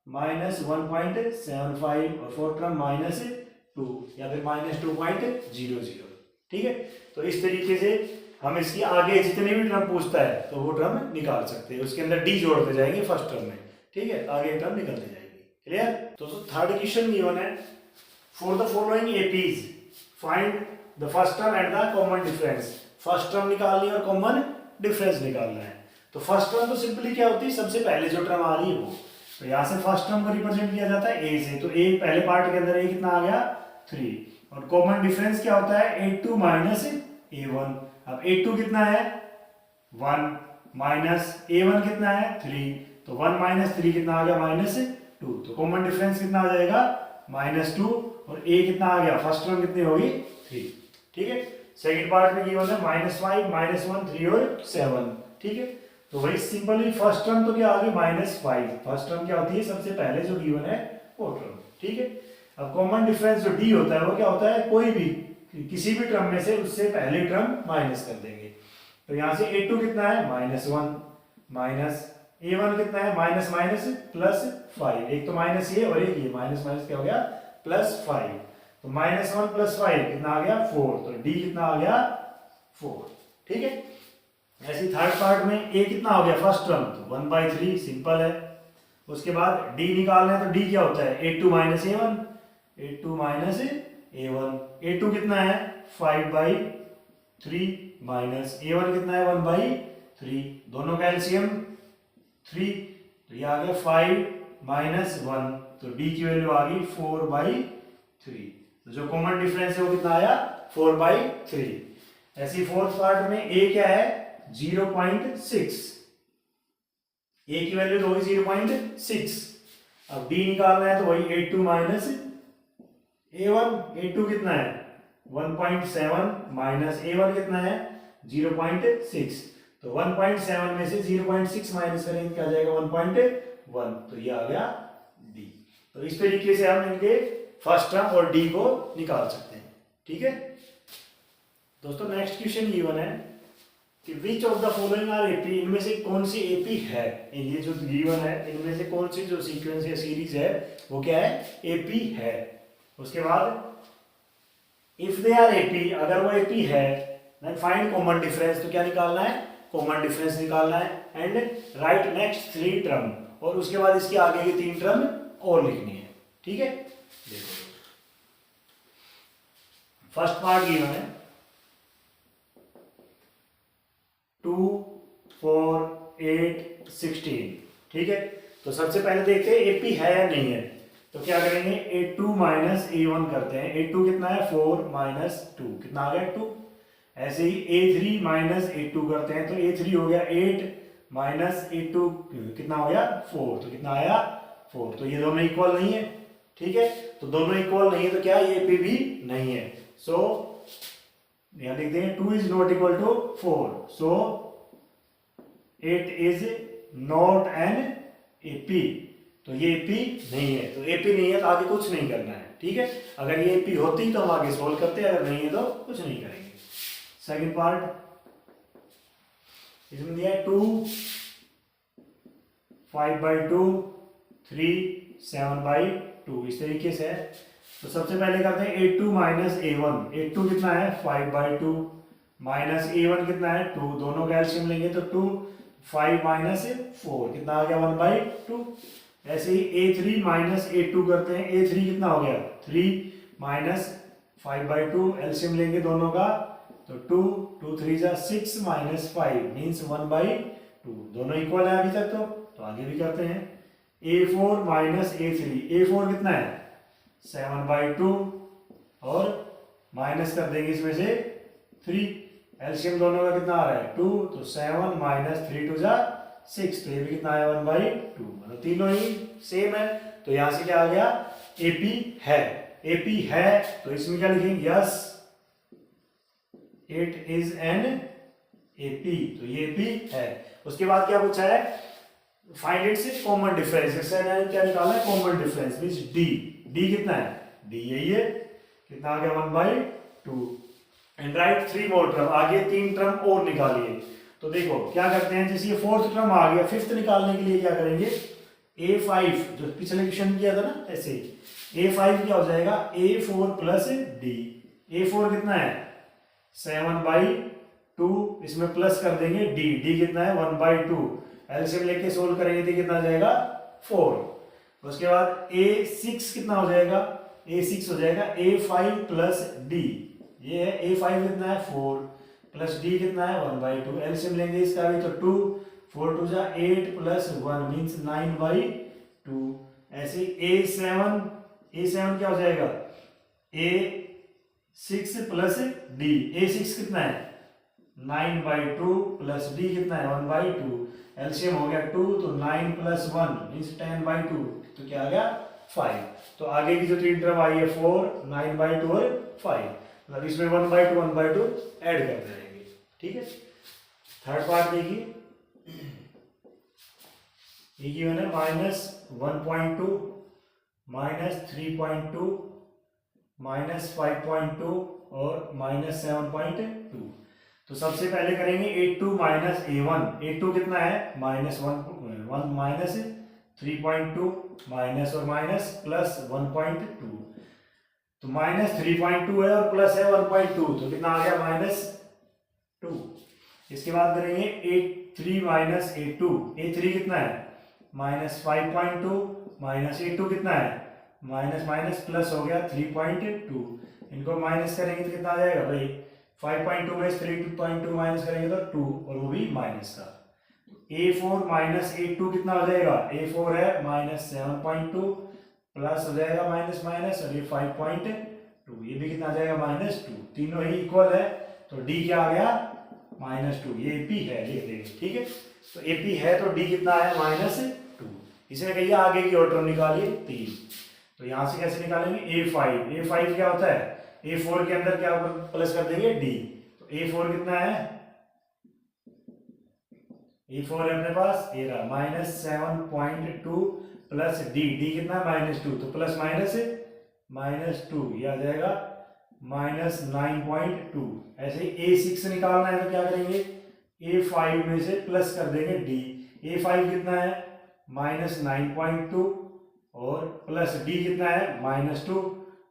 -1.75 और फोर्थ टर्म -2 या फिर -2.00। ठीक है, तो इस तरीके से हम इसकी आगे जितने भी टर्म पूछता है तो वो टर्म निकाल सकते हैं, उसके अंदर डी जोड़ते जाएंगे फर्स्ट टर्म में। ठीक है, आगे टर्म निकलते जाएगी। क्लियर? तो थर्ड क्वेश्चन गिवन है for the following APs find the first term and the common difference. First term निकालनी है और कॉमन डिफरेंस निकालना है। तो फर्स्ट टर्म तो सिंपली क्या होती है, सबसे पहले जो टर्म आ रही है वो, तो यहाँ से फर्स्ट टर्म को रिप्रेजेंट किया जाता है ए से, तो ए पहले पार्ट के अंदर ए कितना आ गया 3 और कॉमन डिफरेंस क्या होता है a2 माइनस a1। अब a2 कितना है 1 माइनस a1 कितना है 3, तो 1 माइनस 3 कितना आ गया -2, तो कॉमन डिफरेंस कितना आ जाएगा -2 और a कितना आ गया फर्स्ट टर्म कितनी होगी 3। ठीक है, सेकंड पार्ट में गिवन है -5 -1 3 और 7। ठीक है, तो वही सिंपली फर्स्ट टर्म तो क्या आ गई -5, फर्स्ट टर्म क्या होती है सबसे पहले जो गिवन है वो टर्म। ठीक है, अब कॉमन डिफरेंस जो डी होता है वो क्या होता है, कोई भी किसी भी टर्म में से उससे पहले टर्म माइनस कर देंगे। तो यहाँ से a2 कितना है -1 माइनस a1 कितना है माइनस माइनस +5, एक तो माइनस ये और एक ये माइनस माइनस क्या हो गया +5, तो -1 + 5 कितना आ गया 4, तो d कितना आ गया 4। ठीक है, ऐसे थर्ड पार्ट में ए कितना हो गया फर्स्ट टर्म, तो 1/3 सिंपल है। उसके बाद डी निकालना है, तो डी क्या होता है a2 minus a1, a2 minus a1, a2 कितना है 5/3 माइनस a1 कितना है 1/3, दोनों का एलसीएम 3, तो ये आ गया 5 माइनस 1, तो डी की वैल्यू आ गई 4/3। तो जो कॉमन डिफरेंस है वो कितना आया 4/3। ऐसी फोर्थ पार्ट में ए क्या है 0.6, ए की वैल्यू तो होगी 0.6। अब डी निकालना है तो वही a2 माइनस a1, a2 कितना है 1.7 माइनस a1 कितना है 0.6, तो 1.7 में से 0.6 माइनस करेंगे क्या जाएगा 1.1, तो ये आ गया डी। तो इस तरीके से हम इनके फर्स्ट टर्म और डी को निकाल सकते हैं। ठीक है दोस्तों, नेक्स्ट क्वेश्चन ये वन है कि which of the following are AP, इनमें से कौन सी एपी है, ये जो गिवन है इनमें से कौन सी जो सीक्वेंस या सीरीज है वो क्या है एपी है। उसके बाद इफ दे आर एपी, अगर वो एपी है देन फाइंड कॉमन डिफरेंस, तो क्या निकालना है कॉमन डिफरेंस निकालना है, एंड राइट नेक्स्ट 3 टर्म, और उसके बाद इसके आगे की 3 टर्म और लिखनी है। ठीक है देखो फर्स्ट पार्ट गिवन है 2, 4, 8, 16। ठीक है, तो सबसे पहले देखते हैं एपी है या नहीं है, तो क्या करेंगे a2 माइनस a1 करते हैं, a2 कितना है 4 माइनस 2 कितना आ गया 2। ऐसे ही a3 माइनस a2 करते हैं, तो a3 हो गया 8 माइनस a2 कितना हो गया 4, तो कितना आया 4, तो ये दोनों इक्वल नहीं है। ठीक है, तो दोनों इक्वल नहीं है तो क्या ये एपी भी नहीं है, सो यहां लिख देंगे 2 is not equal to 4, so 8 is not an AP, तो ये एपी नहीं है, तो एपी नहीं है तो आगे कुछ नहीं करना है। ठीक है, अगर ये एपी होती तो हम आगे सोल्व करते, अगर नहीं है तो कुछ नहीं करेंगे। सेकंड पार्ट इसमें दिया है 2, 5/2, 3, 7/2, इस तरीके से है। तो सबसे पहले करते हैं a2 माइनस a1, a2 कितना है 5/2 माइनस a1 कितना है 2, दोनों का एलसीएम लेंगे तो 2, 5 माइनस 4 कितना आ गया 1/2। ऐसे ही a3 माइनस a2 करते हैं, a3 कितना हो गया 3 माइनस 5/2, एलसीएम लेंगे दोनों का तो 2, 2 3 जा 6 माइनस 5 मीन्स 1/2, दोनों इक्वल है अभी तक, तो आगे भी करते हैं। a4 माइनस a3, a4 कितना है 7/2 और माइनस कर देंगे इसमें से 3, एलसीएम दोनों का कितना आ रहा है 2, तो 7 माइनस 3 2 जा 6, तो ये भी कितना है 1/2, मतलब तीनों ही सेम है, तो यहां से क्या आ गया एपी है। एपी है तो इसमें क्या लिखेंगे yes it is an AP, तो ये एपी है। उसके बाद क्या पूछा है फाइंड इट्स कॉमन डिफरेंस, इससे क्या निकालना है common difference means D, D कितना है डी यही है, कितना आ गया 1/2, एंड राइट 3 मोर टर्म, आगे 3 टर्म और निकालिए। तो देखो क्या करते हैं, जैसे ये 4th टर्म आ गया, 5th निकालने के लिए क्या करेंगे a5 जो पिछले क्वेश्चन किया था ना, ऐसे a5 क्या हो जाएगा a4 प्लस डी, a4 कितना है 7/2, इसमें प्लस कर देंगे डी, डी कितना है 1/2, एलसीएम लेके सोल्व करेंगे तो कितना आ जाएगा 4। उसके बाद a6 कितना हो जाएगा, a6 हो जाएगा a5 प्लस डी, ये है a5 कितना है 4 प्लस डी कितना है 1/2, एलसीएम लेंगे इसका भी तो 2, 4 2 जा 8 प्लस 1 मींस 9/2। ऐसे a7 क्या हो जाएगा a6 प्लस डी, a6 कितना है 9/2 प्लस डी कितना है 1/2, एलसीएम हो गया 2, तो 9 प्लस 1 मींस 10/2, तो क्या आ गया 5। तो आगे की जो 3 टर्म आई है 4, 9/2 और 5, मतलब इसमें 1/2 ऐड करते रहेंगे। ठीक है, थर्ड पार्ट देखिए ये गिवन है -1.2 -3.2 -5.2 और -7.2। तो सबसे पहले करेंगे a2 माइनस a1, a2 कितना है -1 माइनस 3.2 माइनस और माइनस प्लस 1.2, तो -3.2 है और प्लस है 1.2, तो कितना आ गया -2। इसके बाद करेंगे a three minus a two. A three कितना है -5.2 माइनस ए टू कितना है माइनस माइनस प्लस हो गया 3.2। इनको माइनस करेंगे तो कितना आ जाएगा भाई 5.2 में 3.2 माइनस करेंगे तो 2 और वो भी माइनस का। A4 माइनस A2 कितना हो जाएगा A4 है -7.2 प्लस हो जाएगा माइनस माइनस और ये 5.2 ये भी कितना आ जाएगा -2। तीनों ही इक्वल है तो D क्या आ गया -2। ये AP है लिख देंगे ठीक है। तो AP है तो D कितना है -2। इसने कही आगे की ऑर्डर निकालिए 3। तो यहां से कैसे निकालेंगे A5। A5 क्या होता है A4 के अंदर क्या प्लस कर देंगे D। तो A4 कितना है A4 है अपने पास ये रहा -7.2 प्लस D कितना -2 तो प्लस -2 ये आ जाएगा -9.2। ऐसे ही A6 निकालना है तो क्या करेंगे A5 में से प्लस कर देंगे D। A5 कितना है -9.2 और प्लस D कितना है -2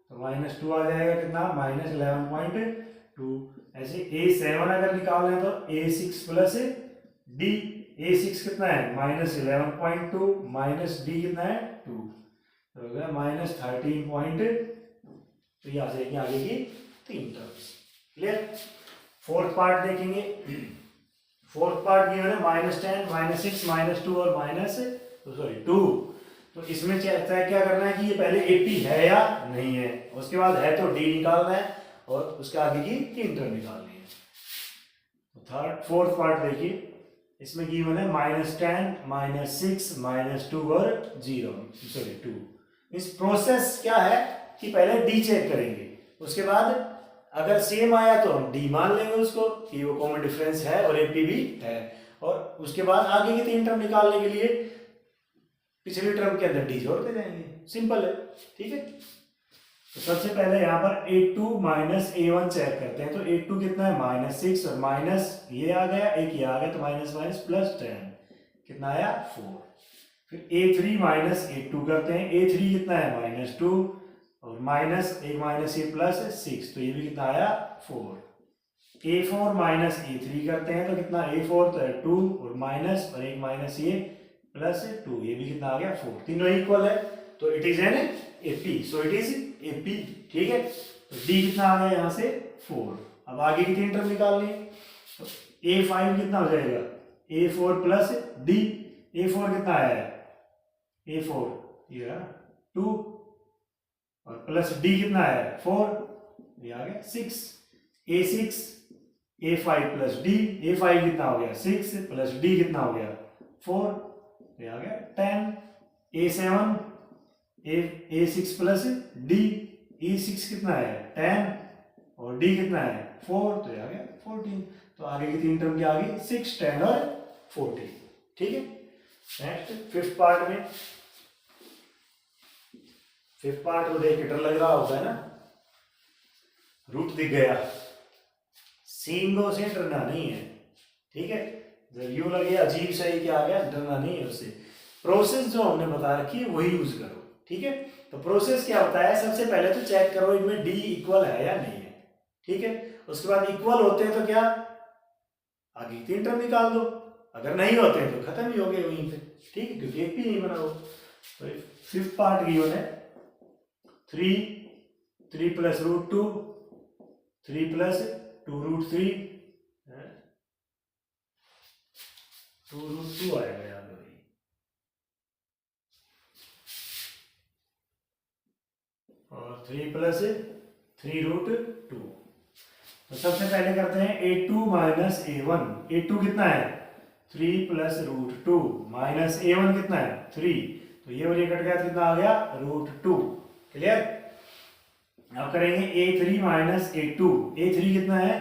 तो -2 आ जाएगा कितना -11.2। ऐसे A7 अगर निकालना है तो A6 प्लस D। A6 कितना है -11.2 माइनस D कितना है 2 तो हो गया -13.2। तो ये आ जाएगी आगे की 3 टर्म्स। क्लियर। फोर्थ पार्ट देखेंगे। फोर्थ पार्ट ये है -10 -6 -2 और -2। तो इसमें क्या करना है कि ये पहले AP है या नहीं है उसके बाद है तो D निकालना है और उसके आगे की 3 टर्म निकालनी है। तो फोर्थ पार्ट देखिए इसमें गिवन है -10 -6 -2 और 2। इस प्रोसेस क्या है कि पहले D चेक करेंगे उसके बाद अगर सेम आया तो हम D मान लेंगे उसको कि वो कॉमन डिफरेंस है और AP भी है और उसके बाद आगे की 3 टर्म निकालने के लिए पिछली टर्म के अंदर D जोड़ते जाएंगे। सिंपल है ठीक है। तो सबसे पहले यहाँ पर A2 माइनस A1 चेक करते हैं। तो A2 कितना है -6 और माइनस ये आ गया एक ये आ गया तो माइनस माइनस प्लस 10 कितना आया 4। फिर A3 माइनस A2 करते हैं। A3 कितना है -2 और माइनस एक माइनस ये प्लस 6 तो ये भी कितना आया 4। A4 माइनस A3 करते हैं तो कितना A4 तो है 2 और माइनस और एक माइनस ये प्लस 2 ये भी कितना आ गया 4। तीनों इक्वल है तो it is N AP। So it is AP ठीक है। तो D कितना आ गया यहाँ से 4। अब आगे की 3 टर्म निकालनी है तो A5 कितना हो जाएगा A4 प्लस D। A4 कितना आया है A4 ये रहा 2 और प्लस D कितना है 4 ये आ गया 6। A6 A5 plus D A5 कितना हो गया 6 प्लस D कितना हो गया 4 ये आ गया 10। A7 A6 plus D E6 कितना है 10 और D कितना है 4 तो ये आ गया 14। तो आगे की 3 टर्म क्या आ गई 6 10 और 14 ठीक है। नेक्स्ट फिफ्थ पार्ट में फिफ्थ पार्ट को देख के डर लग रहा होता है ना रूट दिख गया सींगों से डरना नहीं है ठीक है। जब यूं लगे अजीब सा ही क्या आ गया डरना नहीं है उससे। प्रोसेस जो हमने बता रखी है वही यूज करो ठीक है। तो प्रोसेस क्या होता है सबसे पहले तो चेक करो इनमें D इक्वल है या नहीं है ठीक है। उसके बाद इक्वल होते हैं तो क्या आगे 3 टर्म निकाल दो अगर नहीं होते हैं तो खत्म ही हो गए वहीं पे ठीक है क्योंकि एक भी नहीं बना वो। तो फिफ्थ पार्ट गिवन है 3 प्लस √2 3 प्लस 2√3 2√2 आएगा यहाँ पे और 3 प्लस 3√2। तो सबसे पहले करते हैं A2 माइनस A1। A2 कितना है 3 प्लस √2 माइनस A1 कितना है 3 तो ये और ये कट गया कितना आ गया √2। क्लियर। अब करेंगे A3 माइनस A2। A3 कितना है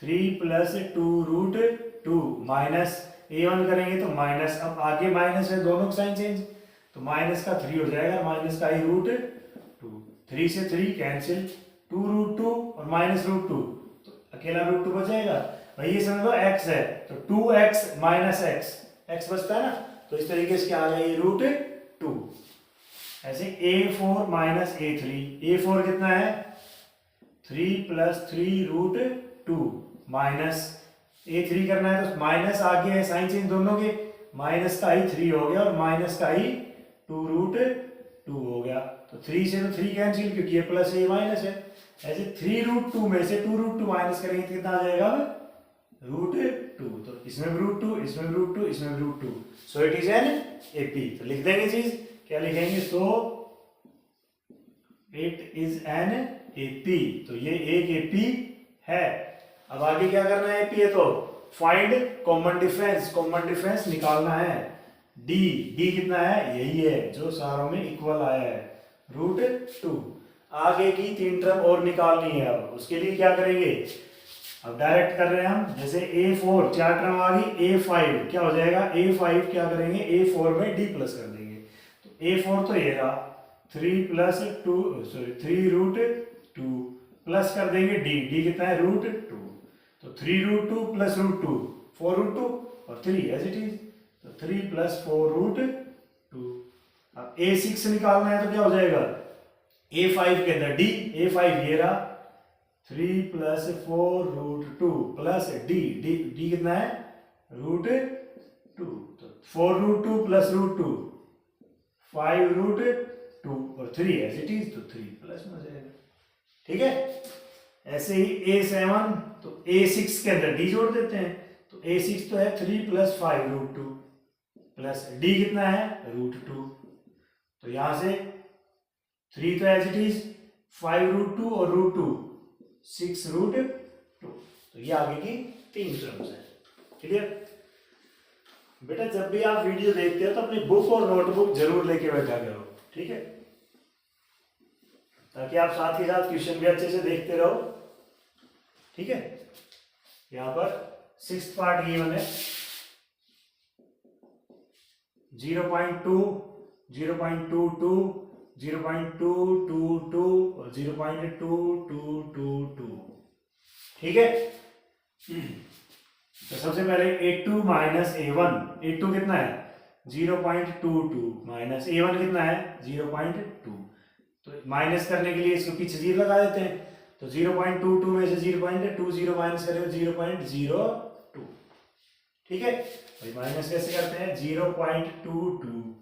3 प्लस 2√2 माइनस A1 करेंगे तो माइनस अब आगे माइनस है दोनों का साइन चेंज तो माइनस का 3 हो जाएगा माइनस का ही √2 3 से 3 कैंसिल 2√2 और माइनस √2 तो अकेला √2 बचेगा भाई ये समझ लो x है तो 2x माइनस x बचता है ना। तो इस तरीके से क्या आ गया ये √2। ऐसे A4 माइनस A4 कितना है 3 प्लस 3√2 माइनस A3 करना है तो माइनस आगे है, साइन चेंज दोनों के, माइनस का ही 3 हो गया और माइनस का ही 2√2 हो गया। तो 3 से तो 3 कैंसिल, क्योंकि ये प्लस है ये माइनस है। ऐसे 3√2 में से 2√2 माइनस करेंगे तो कितना आ जाएगा √2। तो इसमें √2, इसमें √2, इसमें √2, सो इट इज एन एपी। तो लिख देंगे चीज, क्या लिखेंगे, सो इट इज एन एपी। तो ये एक एपी है। अब आगे क्या करना है, एपी है तो find common difference, common difference निकालना है। डी कितना है, यही है जो सारों में इक्वल आया है, √2। आगे की 3 टर्म और निकालनी है। अब उसके लिए क्या करेंगे, अब डायरेक्ट कर रहे हैं हम, जैसे A4 4 टर्म आ गई, A5 क्या हो जाएगा, A5 क्या करेंगे, A4 में D प्लस कर देंगे। तो A4 तो ये रहा 3√2 प्लस कर देंगे D कितना है, √2। तो 3√2 प्लस √2 4√2 और 3 एज इट इज। तो 3 प्लस 4√2। अब A6 निकालना है तो क्या हो जाएगा, A5 के अंदर D, A5 ये रहा 3 प्लस 4√2 प्लस D कितना है, √2। तो 4√2 प्लस √2 5√2 और 3 एज इट इज। तो 3 प्लस में हो जाएगा, ठीक है। ऐसे ही A7, तो A6 के अंदर D जोड़ देते हैं। तो A6 तो है 3 प्लस 5√2 प्लस D कितना है, √2। तो यहां से 3 तो एज इट इज, 5√2 और √2 6√2। तो ये आगे की 3 टर्म्स है, क्लियर। बेटा जब भी आप वीडियो देखते हो तो अपनी बुक और नोटबुक जरूर लेके बैठा करो, ठीक है, ताकि आप साथ ही साथ क्वेश्चन भी अच्छे से देखते रहो, ठीक है। यहां पर 6th पार्ट गिवन है, 0.2, 0.22, 0.222 और 0.2222, ठीक है। तो सबसे पहले A2 माइनस A1, A2 कितना है 0.22 माइनस A1 कितना है 0.2। तो माइनस करने के लिए इसको पीछे 0 लगा देते हैं। तो 0.22 में से 0.20 माइनस करें 0.02, ठीक है। भाई माइनस कैसे करते हैं, 0.22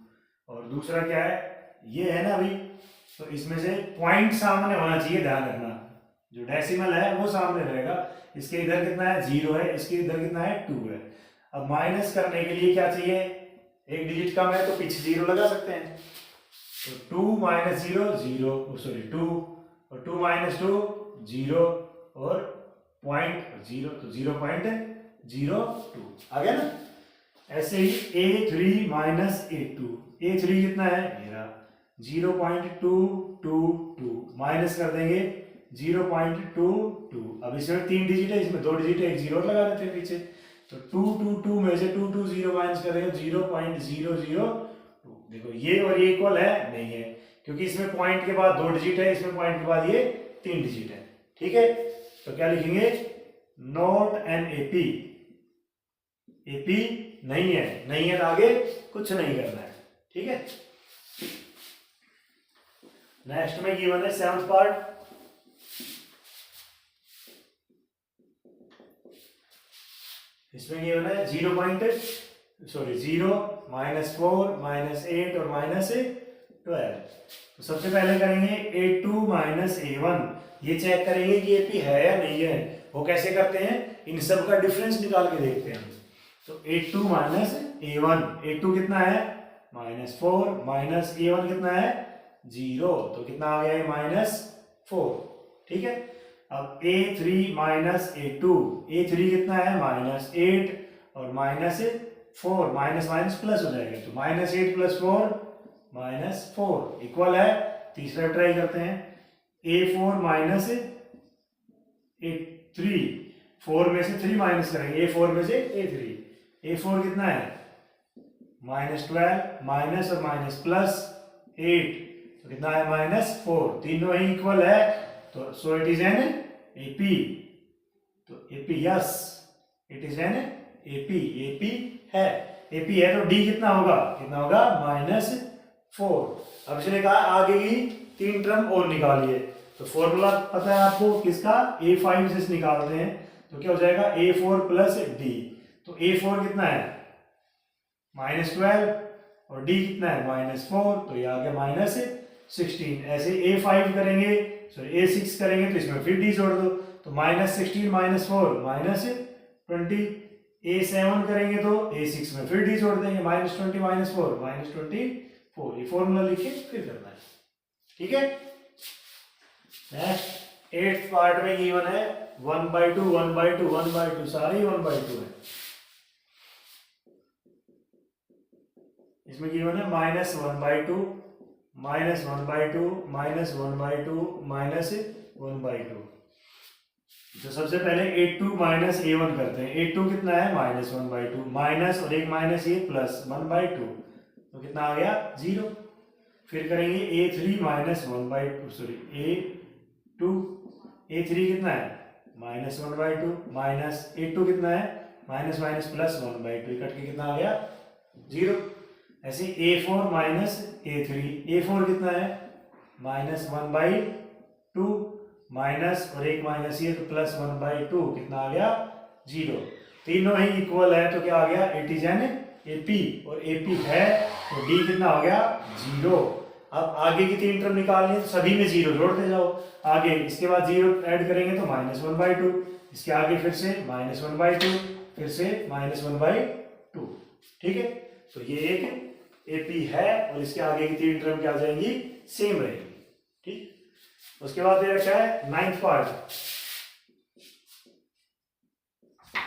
और दूसरा क्या है, ये है ना अभी, तो इसमें से पॉइंट सामने होना चाहिए, ध्यान रखना, जो डेसिमल है वो सामने रहेगा। इसके इधर कितना है 0 है, इसके इधर कितना है 2 है। अब माइनस करने के लिए क्या चाहिए, एक डिजिट कम है तो पीछे 0 लगा सकते हैं। तो 2 माइनस 0 0, सॉरी 2, और 2 माइनस 2 0 और पॉइंट 0, तो 0.02 आ गया ना। ऐसे ही A3 माइनस A2, A3 कितना है मेरा 0.222 माइनस कर देंगे 0.22। अब इसमें 3 डिजिट है, इसमें 2 डिजिट है, एक 0 लगा देते हैं पीछे। तो 222 में से 220 माइनस करेंगे 0.002। देखो ये और ये इक्वल है, नहीं है, क्योंकि इसमें पॉइंट के बाद 2 डिजिट है, इसमें पॉइंट के बाद ये 3 डिजिट है, ठीक है। तो क्या लिखेंगे, नॉट एन एपी, एपी नहीं है, नहीं है तो आगे कुछ नहीं करना है, ठीक है। नेक्स्ट में गिवन है 7th पार्ट, इसमें गिवन है 0 -4 -8 और -12। तो सबसे पहले करेंगे A2 माइनस A1, ये चेक करेंगे कि एपी है या नहीं है। वो कैसे करते हैं, इन सब का डिफरेंस निकाल के देखते हैं। तो A2 माइनस A1, A2 कितना है -4 माइनस A1 कितना है 0, तो कितना आ गया है -4, ठीक है। अब A3 माइनस A2, A3 कितना है -8 और -4, माइनस माइनस प्लस हो जाएगा, तो -8 + 4 -4 इक्वल है। तीसरा ट्राई करते हैं, A4 माइनस A3, 4 में से 3 माइनस करेंगे, A4 में से A3, A4 कितना है -12 माइनस और माइनस प्लस 8, तो कितना है -4, तीनों ही इक्वल है, तो so it is an AP. तो AP, yes it is an AP, AP है, एपी है। तो डी कितना होगा -4। अब इसने कहा आगे की 3 टर्म और निकालिए, तो फॉर्मूला पता है आपको किसका, A5 से निकालते हैं। तो क्या हो जाएगा A4 प्लस डी। तो A4 कितना है -12 और D कितना है -4, तो ये आ गया -16। ऐसे A5 करेंगे, सॉरी A6 करेंगे तो इसमें फिर D जोड़ दो, तो -16 -4 -20। A7 करेंगे तो A6 में फिर D जोड़ देंगे, -20 -4 -24। ये फॉर्मूला लिख के फिर करना है, ठीक है। नेक्स्ट 8th पार्ट में गिवन है 1/2 1/2 1/2, सारे 1/2 है। इसमें गिवन है -1/2 -1/2 -1/2 -1/2। तो सबसे पहले A2 A1 करते हैं। A2 कितना है -1/2, माइनस और एक माइनस ये प्लस 1/2, तो कितना आ गया 0। फिर करेंगे A3 -1/2, सॉरी A2 A3 कितना है -1/2 माइनस A2 कितना है माइनस माइनस प्लस 1/2, कट के कितना आ गया 0। ऐसे A4 A3, A4 कितना है -1/2 माइनस और एक माइनस ये तो प्लस 1/2, कितना आ गया 0। तीनों ही इक्वल है तो क्या आ गया इट इज एन AP, और AP है तो D कितना हो गया 0। अब आगे की तीन टर्म निकालनी है तो सभी में 0 जोड़ते जाओ आगे, इसके बाद 0 ऐड करेंगे तो -1/2, इसके आगे फिर से -1/2, फिर से -1/2, ठीक है। तो ये एक AP है और इसके आगे की तीन टर्म क्या आ जाएंगी सेम रहेगी, ठीक। उसके बाद दे रखा है 9th पार्ट।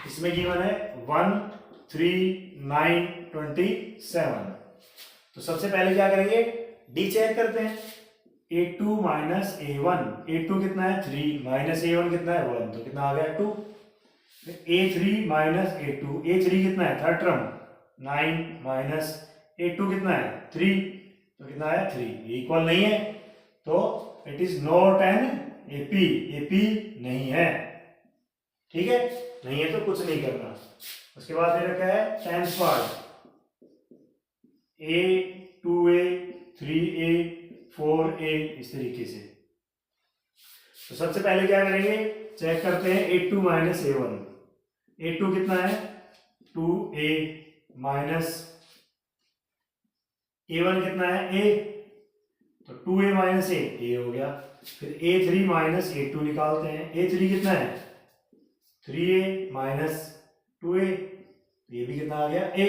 इसमें गिवन है 1 3 9 27। तो सबसे पहले क्या करेंगे D चेक करते हैं। A2 A1, A2 कितना है 3 A1 कितना है 1, तो कितना आ गया 2। A3 A2, A3 कितना है थर्ड टर्म 9 A2 कितना है 3, तो कितना है 3। ये इक्वल नहीं है तो it is not N AP, AP नहीं है, ठीक है। नहीं है तो कुछ नहीं करना। उसके बाद दे रखा है 10th part. A 2A 3A 4A इस तरीके से। तो सबसे पहले क्या करेंगे चेक करते हैं A2 A1। A2 कितना है 2A माइनस A1 कितना है A, तो 2A माइनस A हो गया। फिर A3 A2 निकालते हैं। A3 कितना है 3A माइनस 2A, ये भी कितना आ गया A।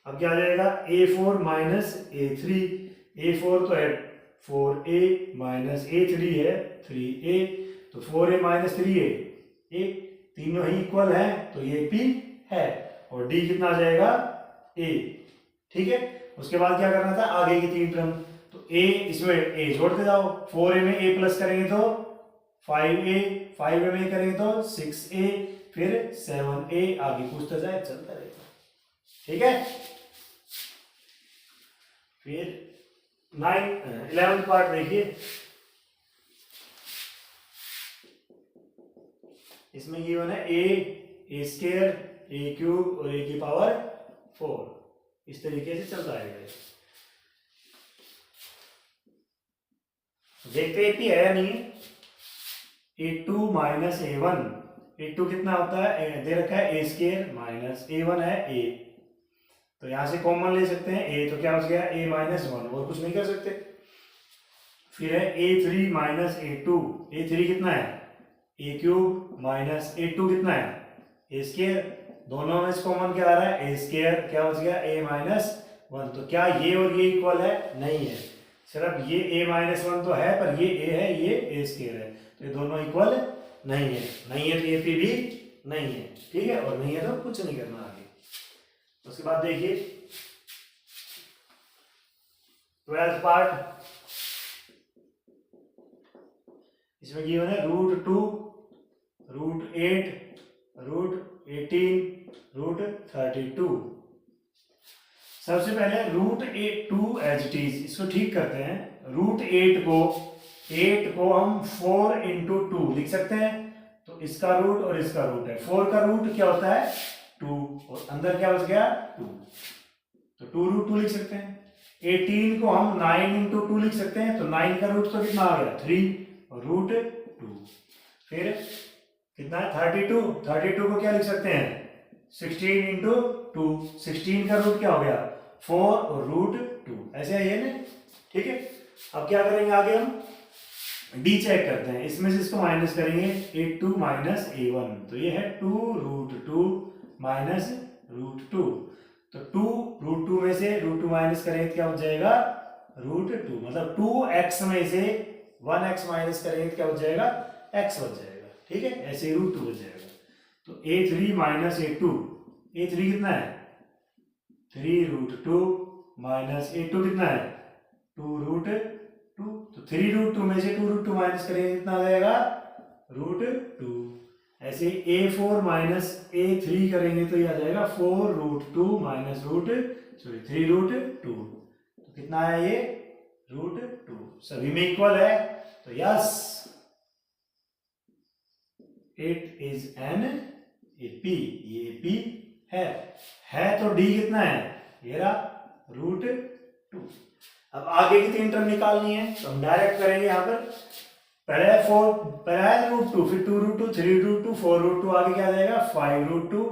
अब क्या आ जाएगा A4 A3, A4 तो है 4A माइनस A3 है 3A, तो 4A माइनस 3A A, तीनों ही इक्वल है तो ये P है, और D कितना आ जाएगा A, ठीक है। उसके बाद क्या करना था आगे की तीन टर्म, तो A इसमें A जोड़ते जाओ। 4A में A प्लस करेंगे तो 5A, 5A में करेंगे तो 6A, फिर 7A, आगे पूछता जाए चलता रहेगा, ठीक है। फिर 11th पार्ट देखिए। इसमें गिवन है A स्क्वायर A क्यूब और A की पावर 4, इस तरीके से चलता रहेगा। देखते हैं कि है या नहीं। A2 A1, A2 कितना होता है दे रखा है A स्क्वायर माइनस A1 है A, तो यहां से कॉमन ले सकते हैं A, तो क्या हो गया A -1, और कुछ नहीं कर सकते। फिर है A3 A2, A3 कितना है A क्यूब माइनस A2 कितना है A स्क्वायर, दोनों में से कॉमन क्या आ रहा है A स्क्वायर, क्या हो गया A -1, तो क्या ये और ये इक्वल है नहीं है, सिर्फ ये A -1 तो है पर ये A है ये A स्क्वायर है, तो ये दोनों इक्वल नहीं है, नहीं है तो AP भी नहीं है, ठीक है। और नहीं है तो कुछ नहीं करना आगे। उसके बाद देखिए 12th पार्ट। इसमें गिवन है √2 √8 √18 √32। सबसे पहले √2 एज इट इज, इसको ठीक करते हैं। √8 को हम 4 × 2 लिख सकते हैं, तो इसका रूट और इसका रूट है। 4 का रूट क्या होता है 2, और अंदर क्या बच गया 2, तो 2√2 लिख सकते हैं। 18 को हम 9 × 2 लिख सकते हैं, तो 9 का रूट तो कितना आ गया 3 और √2। फिर कितना है 32। 32 को क्या लिख सकते हैं 16 इंटू 2। 16 का रूट क्या हो गया 4 और रूट 2, ऐसे है ये ना। ठीक है, अब क्या करेंगे आगे हम डी चेक करते हैं, इसमें से इसको माइनस करेंगे a2 माइनस a1, तो ये है 2 रूट 2 माइनस रूट 2। तो 2 रूट 2 में से रूट 2 माइनस करेंगे तो क्या हो जाएगा रूट 2, मतलब 2x में से 1x माइनस करेंगे तो क्या हो जाएगा x बच जाएगा। ठीक है, ऐसे रूट 2 बच जाएगा। तो a3 माइनस a2, a3 कितना है 3 रूट 2 माइनस a2 कितना है 2 रूट 2। तो 3 रूट 2 में से 2 रूट 2 माइनस करेंगे कितना आ जाएगा रूट 2। ऐसे a4 माइनस a3 करेंगे तो ये आ जाएगा 4 रूट 2 माइनस रूट 3 रूट 2। तो कितना है ये रूट 2, सभी में इक्वल है। तो yes it is an AP, ये एपी है तो डी कितना है ये रहा रूट 2। अब आगे की 3 टर्म निकालनी है तो हम डायरेक्ट करेंगे यहाँ पर, पहले है रूट 2, फिर 2 रूट 2, 3 रूट 2, 4 रूट 2, आगे क्या आ जाएगा 5 रूट 2,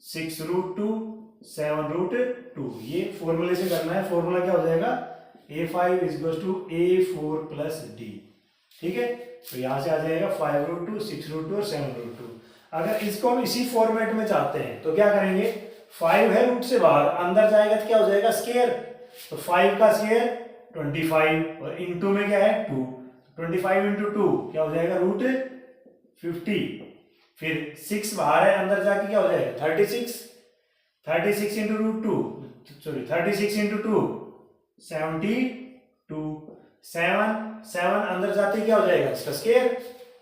6 रूट 2, 7 रूट 2। ये फॉर्मूले से करना है, फॉर्मूला क्या हो जाएगा a5 equals to a4 plus D. ठीक है, तो यहां से आ जाएगा 5 रूट 2, 6 रूट 2 और 7 रूट 2। अगर इसको हम इसी फॉर्मेट में चाहते हैं तो क्या करेंगे 5 है रूट से बाहर, अंदर जाएगा तो क्या हो जाएगा स्क्वायर, तो 5 का स्क्वायर 25 और इनटू में क्या है 2, 25 इंटू 2 क्या हो जाएगा रूट 50। फिर 6 बाहर है, अंदर जाके क्या हो जाएगा 36, 36 इंटू रूट 2, सॉरी 36 इंटू 2 72, 7 अंदर जाते क्या हो जाएगा इसका स्क्वायर,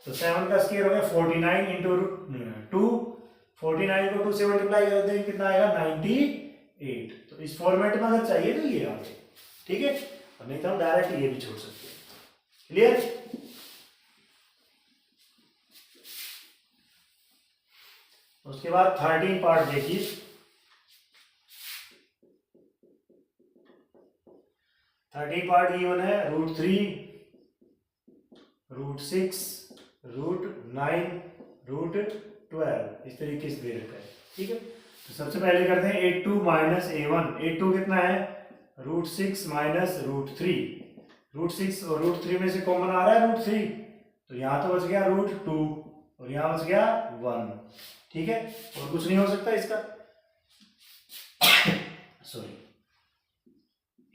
तो 7 का स्क्वायर हो गया 49 इंटू 2, 49 को 2 से मल्टीप्लाई कर देंगे कितना आएगा 98। तो इस फॉर्मेट में अगर चाहिए तो ये आगे, ठीक है, और नहीं तो हम डायरेक्ट ये भी छोड़ सकते हैं। क्लियर? उसके बाद 13 पार्ट देखिए। 13 पार्ट गिवन है रूट 3, रूट 6, रूट 9, रूट 12, इस तरीके से दे रखा है। ठीक है, तो सबसे पहले करते हैं a2 माइनस a1। a2 कितना है रूट 6 माइनस रूट 3, रूट 6 और रूट 3 में से कॉमन आ रहा है रूट 3, तो यहां तो बच गया रूट 2 और यहां बच गया 1। ठीक है, और कुछ नहीं हो सकता इसका। Sorry,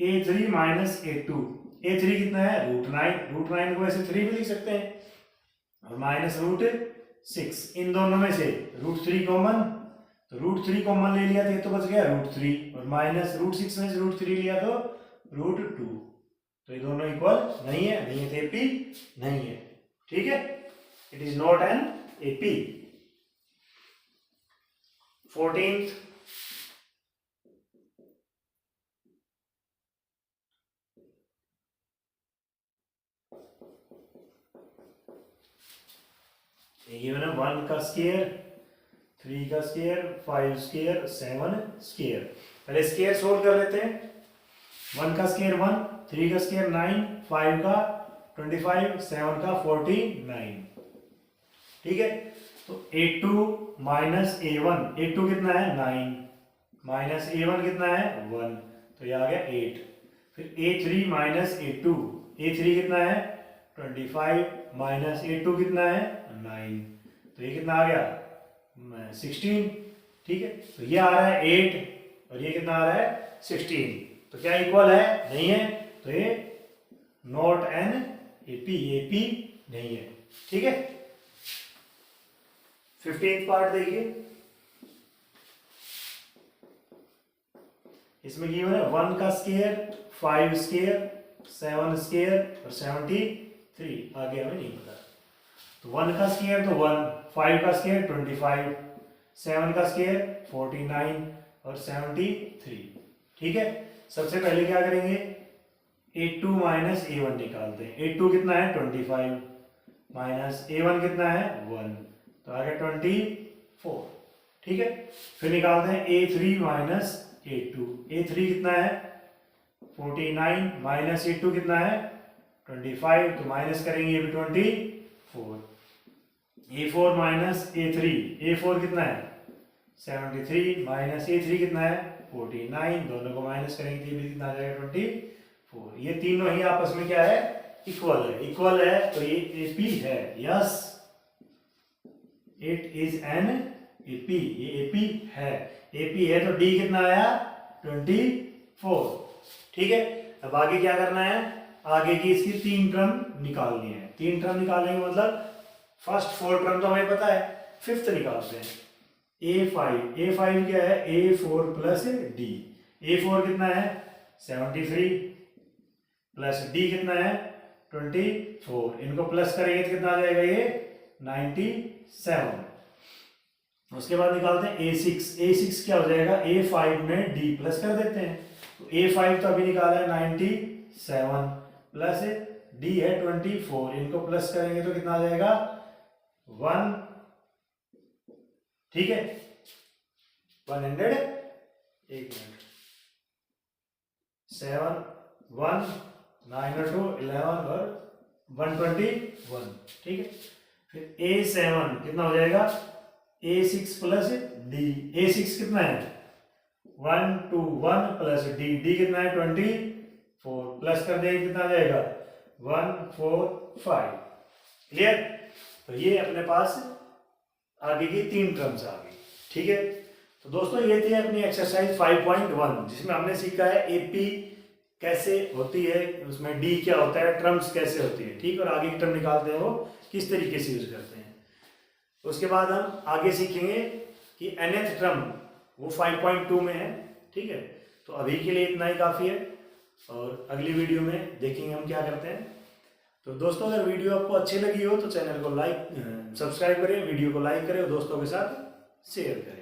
a3 minus a2, a3 कितना है रूट 9, रूट 9 को ऐसे 3 भी लिख सकते हैं, और माइनस रूट 6, इन दोनों में से रूट 3 कॉमन, तो रूट 3 कॉमन ले लिया तो ये तो बच गया रूट 3, और माइनस रूट 6 में से रूट 3 लिया तो रूट 2, तो ये दोनों इक्वल नहीं है, नहीं है तो एपी नहीं है। ठीक है, it is not an AP. 14th, ये ना 1 का स्क्वायर, 3 का स्क्वायर, 5 स्क्वायर, 7 स्क्वायर। पहले स्क्वायर सोल्व कर लेते हैं। 1 का स्क्वायर 1, 3 का स्क्वायर 9, 5 का 25, 7 का 49। ठीक है, तो a2 माइनस a1, a2 कितना है 9 माइनस a1 कितना है 1, तो ये आ गया 8। फिर a3 माइनस a2, a3 कितना है 25 माइनस a2 कितना है 9, तो ये कितना आ गया 16। ठीक है, तो ये आ रहा है 8 और ये कितना आ रहा है 16, तो क्या इक्वल है नहीं है, तो ये नॉट एन एपी, एपी नहीं है। ठीक है, 15th पार्ट देखिए। इसमें गिवन है 1 का स्क्वायर, 5 स्क्वायर, 7 स्क्वायर और 73, आगे हमें नहीं पता। तो 1 का स्क्वायर तो 1, 5 का स्क्वायर 25, 7 का स्क्वायर 49 और 73। ठीक है, सबसे पहले क्या करेंगे a2 माइनस a1 निकालते हैं। a2 कितना है 25 माइनस a1 कितना है 1, तो आ गया 24। ठीक है, फिर निकालते हैं a3 माइनस a2, a3 कितना है 49 माइनस a2 कितना है 25, तो माइनस करेंगे ये भी 24। A4 माइनस A3, A4 कितना है 73 माइनस A3 कितना है 49, दोनों को माइनस करेंगे तो ये भी कितना आ जाएगा 24। ये तीनों ही आपस में क्या है इक्वल है तो ये AP है। Yes, it is N AP, ये AP है। AP है तो D कितना आया 24। ठीक है, अब आगे क्या करना है, आगे की इसकी 3 टर्म निकालनी है। 3 टर्म निकालेंगे मतलब फर्स्ट 4 टर्म तो हमें पता है, फिफ्थ निकालते हैं। A5 क्या है A4 प्लस D। A4 कितना है 73 प्लस D कितना है 24, इनको प्लस करेंगे तो कितना आ जाएगा ये 97। उसके बाद निकालते हैं A6 क्या हो जाएगा A5 में D प्लस कर देते हैं, तो A5 तो अभी निकाला है 97 प्लस D है 24, इनको प्लस करेंगे तो कितना आ जाएगा 1। ठीक है 100, एक मिनट 7 1 9 और 2 11 और 121। ठीक है, फिर A7 कितना हो जाएगा A6 प्लस D। A6 कितना है 121 प्लस D कितना है 24, प्लस कर देंगे कितना आ जाएगा 145। क्लियर, तो ये अपने पास आगे की 3 टर्म्स आ गई। ठीक है, तो दोस्तों ये थी अपनी एक्सरसाइज 5.1 जिसमें हमने सीखा है AP कैसे होती है, उसमें D क्या होता है, टर्म्स कैसे होती है। ठीक, और आगे की टर्म निकालते हैं वो किस तरीके से यूज करते हैं। उसके बाद हम आगे सीखेंगे कि nth टर्म वो 5.2 में है। ठीक है, तो अभी के लिए इतना ही काफ़ी है और अगली वीडियो में देखेंगे हम क्या करते हैं। तो दोस्तों अगर वीडियो आपको अच्छी लगी हो तो चैनल को सब्सक्राइब करें, वीडियो को लाइक करें और दोस्तों के साथ शेयर करें।